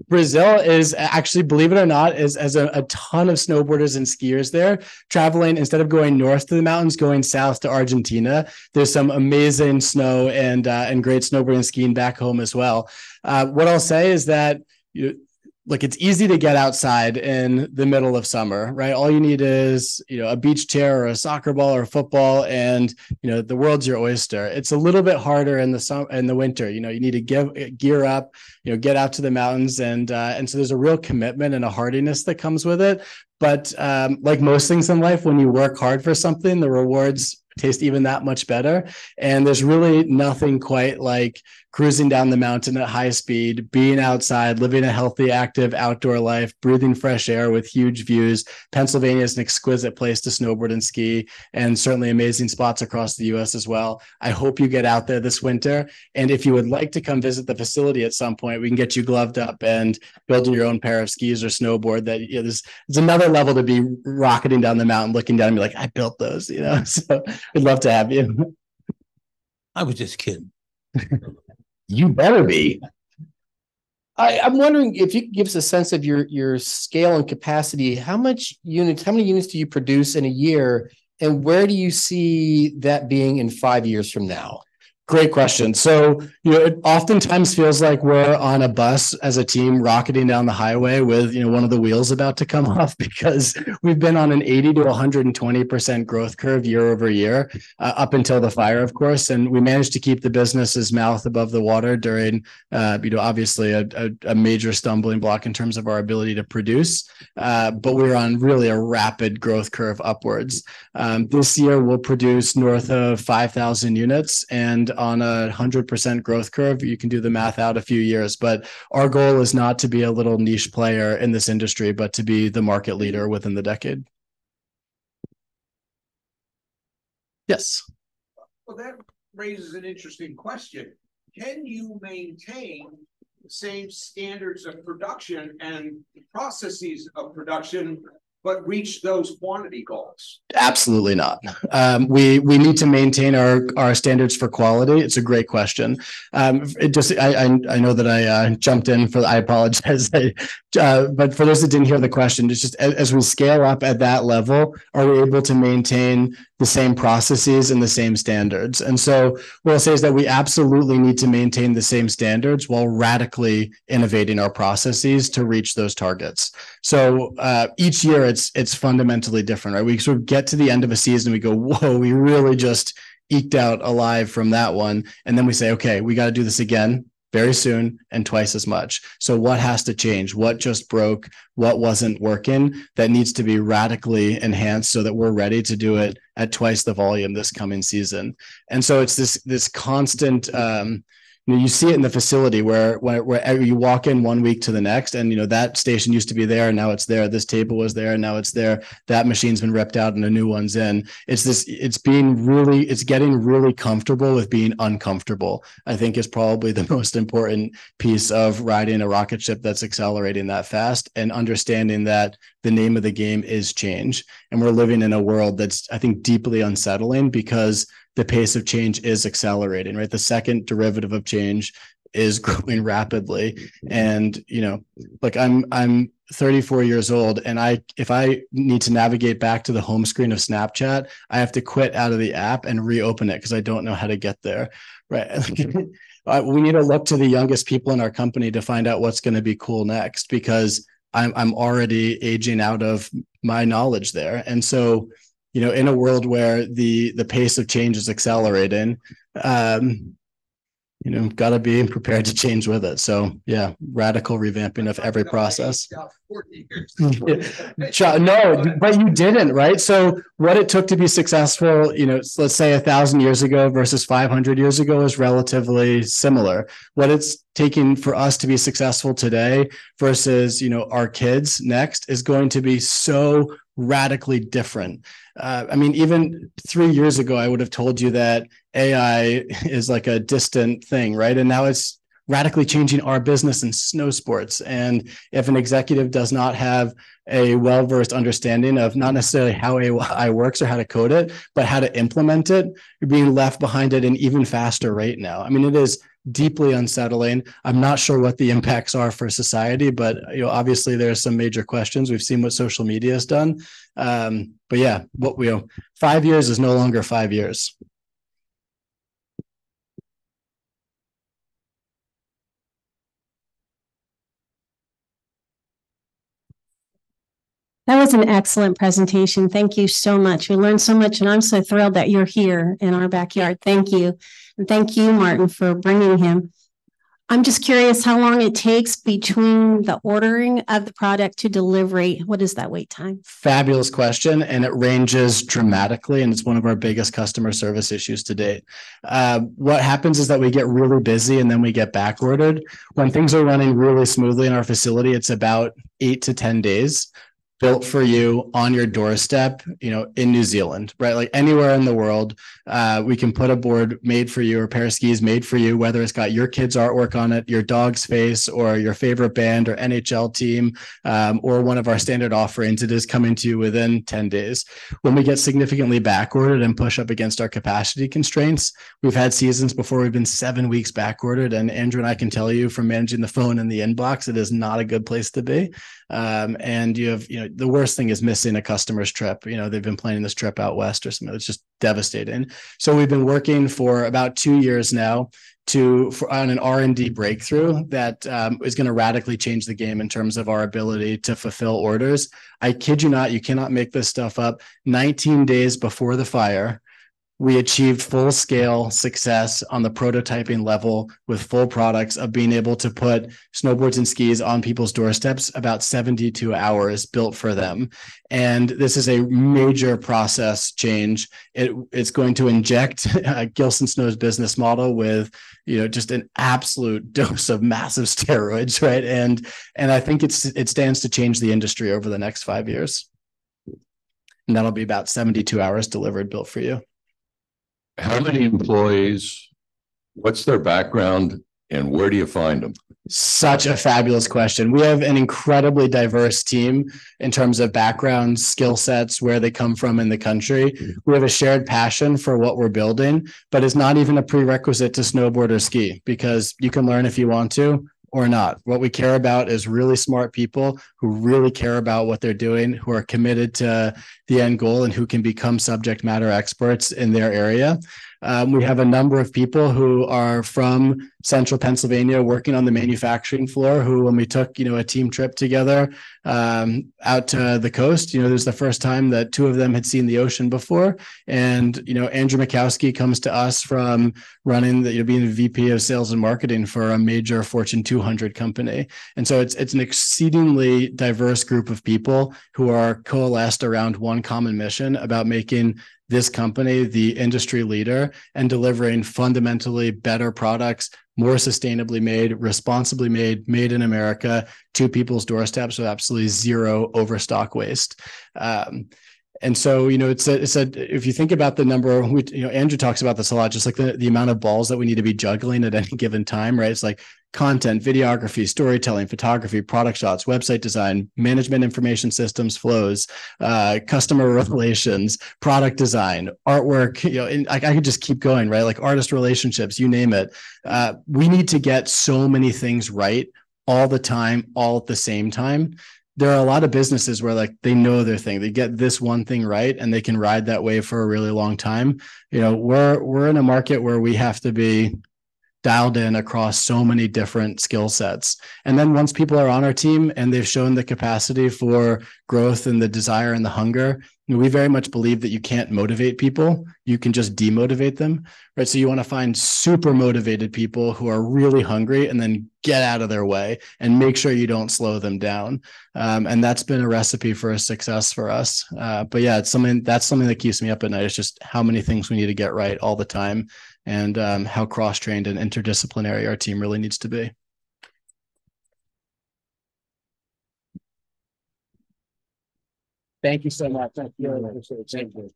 Brazil is actually, believe it or not, has a ton of snowboarders and skiers there, traveling instead of going north to the mountains, going south to Argentina. There's some amazing snow and great snowboarding and skiing back home as well. What I'll say is that look, it's easy to get outside in the middle of summer, right? All you need is, a beach chair or a soccer ball or football, and, the world's your oyster. It's a little bit harder in the summer, in the winter. You need to gear up, get out to the mountains. And so there's a real commitment and a hardiness that comes with it. But like most things in life, when you work hard for something, the rewards taste even that much better. And there's really nothing quite like cruising down the mountain at high speed, being outside, living a healthy, active outdoor life, breathing fresh air with huge views. Pennsylvania is an exquisite place to snowboard and ski, and certainly amazing spots across the US as well. I hope you get out there this winter. And if you would like to come visit the facility at some point, we can get you gloved up and build your own pair of skis or snowboard. That there's another level to be rocketing down the mountain, looking down and be like, I built those, So we'd love to have you. I was just kidding. You better be. I'm wondering if you could give us a sense of your scale and capacity. How many units do you produce in a year, and where do you see that being in 5 years from now? Great question. So, it oftentimes feels like we're on a bus as a team rocketing down the highway with, one of the wheels about to come off, because we've been on an 80 to 120% growth curve year over year, up until the fire, of course. And we managed to keep the business's mouth above the water during, obviously a major stumbling block in terms of our ability to produce. But we're on really a rapid growth curve upwards. This year, we'll produce north of 5,000 units, and on a 100% growth curve, you can do the math out a few years. But our goal is not to be a little niche player in this industry, but to be the market leader within the decade. Yes. Well, that raises an interesting question. Can you maintain the same standards of production and processes of production, but reach those quantity goals? Absolutely not. We need to maintain our standards for quality. It's a great question. I know that I jumped in I apologize. But for those that didn't hear the question, it's just as we scale up at that level, are we able to maintain the same processes and the same standards? And so what I'll say is that we absolutely need to maintain the same standards while radically innovating our processes to reach those targets. So each year it's fundamentally different, right? We sort of get to the end of a season, we go, whoa, we really just eked out alive from that one. And then we say, okay, we got to do this again very soon and twice as much. So what has to change? What just broke? What wasn't working that needs to be radically enhanced so that we're ready to do it at twice the volume this coming season? And so it's this constant, you see it in the facility where you walk in 1 week to the next, and that station used to be there and now it's there. This table was there and now it's there. That machine's been ripped out and a new one's in. It's getting really comfortable with being uncomfortable, I think, is probably the most important piece of riding a rocket ship that's accelerating that fast, and understanding that the name of the game is change. And we're living in a world that's, I think, deeply unsettling because the pace of change is accelerating, right? The second derivative of change is growing rapidly. And, like I'm 34 years old, and if I need to navigate back to the home screen of Snapchat, I have to quit out of the app and reopen it because I don't know how to get there, right? We need to look to the youngest people in our company to find out what's going to be cool next, because I'm already aging out of my knowledge there. And so, in a world where the pace of change is accelerating, got to be prepared to change with it. So yeah, radical revamping of every process. No, but you didn't, right? So what it took to be successful, let's say 1,000 years ago versus 500 years ago is relatively similar. What it's taking for us to be successful today versus, our kids next is going to be so radically different. Even 3 years ago, I would have told you that AI is like a distant thing, right? And now it's radically changing our business in snow sports. And if an executive does not have a well-versed understanding of not necessarily how AI works or how to code it, but how to implement it, you're being left behind at an even faster rate now. It is deeply unsettling. I'm not sure what the impacts are for society, but obviously there's some major questions. We've seen what social media has done. But yeah, 5 years is no longer 5 years. That was an excellent presentation. Thank you so much. We learned so much, and I'm so thrilled that you're here in our backyard. Thank you. And thank you, Martin, for bringing him. I'm just curious how long it takes between the ordering of the product to delivery. What is that wait time? Fabulous question. And it ranges dramatically. And it's one of our biggest customer service issues to date. What happens is that we get really busy and then we get back ordered. When things are running really smoothly in our facility, it's about 8 to 10 days. Built for you on your doorstep, in New Zealand, right? Like anywhere in the world, we can put a board made for you or a pair of skis made for you, whether it's got your kid's artwork on it, your dog's face, or your favorite band or NHL team, or one of our standard offerings. It is coming to you within 10 days. When we get significantly back ordered and push up against our capacity constraints, we've had seasons before we've been 7 weeks back ordered. And Andrew and I can tell you from managing the phone and the inbox, it is not a good place to be. And you have, the worst thing is missing a customer's trip. They've been planning this trip out west or something. It's just devastating. So we've been working for about 2 years now on an R&D breakthrough that is going to radically change the game in terms of our ability to fulfill orders. I kid you not, you cannot make this stuff up. 19 days before the fire, we achieved full-scale success on the prototyping level with full products of being able to put snowboards and skis on people's doorsteps about 72 hours built for them. And this is a major process change. It's going to inject Gilson Snow's business model with just an absolute dose of massive steroids, right? And I think it stands to change the industry over the next 5 years. And that'll be about 72 hours delivered, built for you. How many employees, what's their background, and where do you find them? Such a fabulous question. We have an incredibly diverse team in terms of backgrounds, skill sets, where they come from in the country. We have a shared passion for what we're building, but it's not even a prerequisite to snowboard or ski, because you can learn if you want to or not. What we care about is really smart people who really care about what they're doing, who are committed to the end goal, and who can become subject matter experts in their area. We have a number of people who are from central Pennsylvania working on the manufacturing floor, who, when we took, a team trip together out to the coast, it was the first time that two of them had seen the ocean before. And, Andrew Mikowski comes to us from running being the VP of sales and marketing for a major Fortune 200 company. And so it's an exceedingly diverse group of people who are coalesced around one common mission about making this company the industry leader and delivering fundamentally better products, more sustainably made, responsibly made in America, to people's doorsteps with absolutely zero overstock waste. And so, if you think about the number, Andrew talks about this a lot, just like the amount of balls that we need to be juggling at any given time, right? It's like content, videography, storytelling, photography, product shots, website design, management information systems, flows, customer relations, product design, artwork, and I could just keep going, right? Like artist relationships, you name it. We need to get so many things right all the time, all at the same time. There are a lot of businesses where they know their thing. They get this one thing right and they can ride that wave for a really long time. We're in a market where we have to be dialed in across so many different skill sets. And then once people are on our team and they've shown the capacity for growth and the desire and the hunger, we very much believe that you can't motivate people. You can just demotivate them, right? So you want to find super motivated people who are really hungry and then get out of their way and make sure you don't slow them down. And that's been a recipe for a success for us. But yeah, that's something that keeps me up at night. It's just how many things we need to get right all the time, and how cross-trained and interdisciplinary our team really needs to be. Thank you so much. Thank you. Thank you.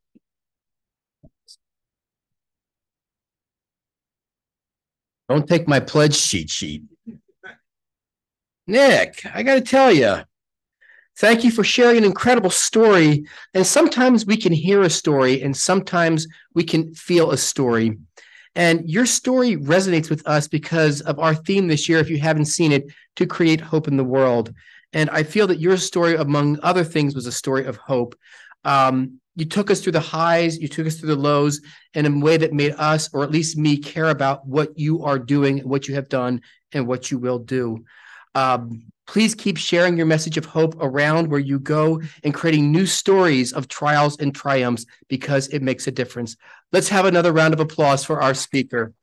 Don't take my pledge sheet. Nick, I got to tell you, thank you for sharing an incredible story. And sometimes we can hear a story and sometimes we can feel a story. And your story resonates with us because of our theme this year, if you haven't seen it, to create hope in the world. And I feel that your story, among other things, was a story of hope. You took us through the highs, you took us through the lows in a way that made us, or at least me, care about what you are doing, what you have done, and what you will do. Please keep sharing your message of hope around where you go and creating new stories of trials and triumphs, because it makes a difference. Let's have another round of applause for our speaker.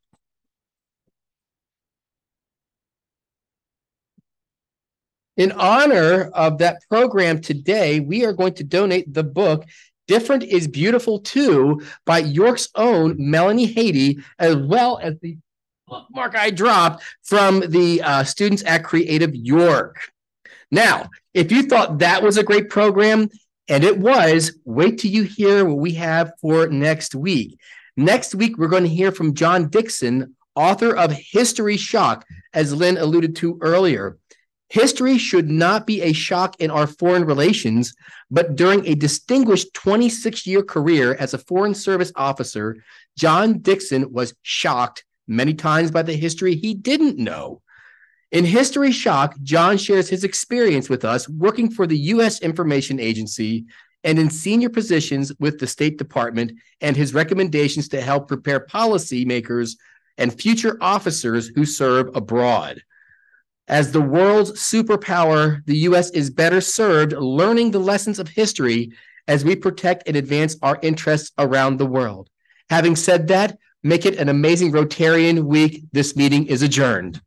In honor of that program today, we are going to donate the book Different is Beautiful Too by York's own Melanie Haiti, as well as the bookmark I dropped from the students at Creative York. Now, if you thought that was a great program, and it was, wait till you hear what we have for next week. Next week, we're going to hear from John Dixon, author of History Shock, as Lynn alluded to earlier. History should not be a shock in our foreign relations, but during a distinguished 26-year career as a Foreign Service officer, John Dixon was shocked many times by the history he didn't know. In History Shock, John shares his experience with us working for the U.S. Information Agency and in senior positions with the State Department, and his recommendations to help prepare policymakers and future officers who serve abroad. As the world's superpower, the U.S. is better served learning the lessons of history as we protect and advance our interests around the world. Having said that, make it an amazing Rotarian week. This meeting is adjourned.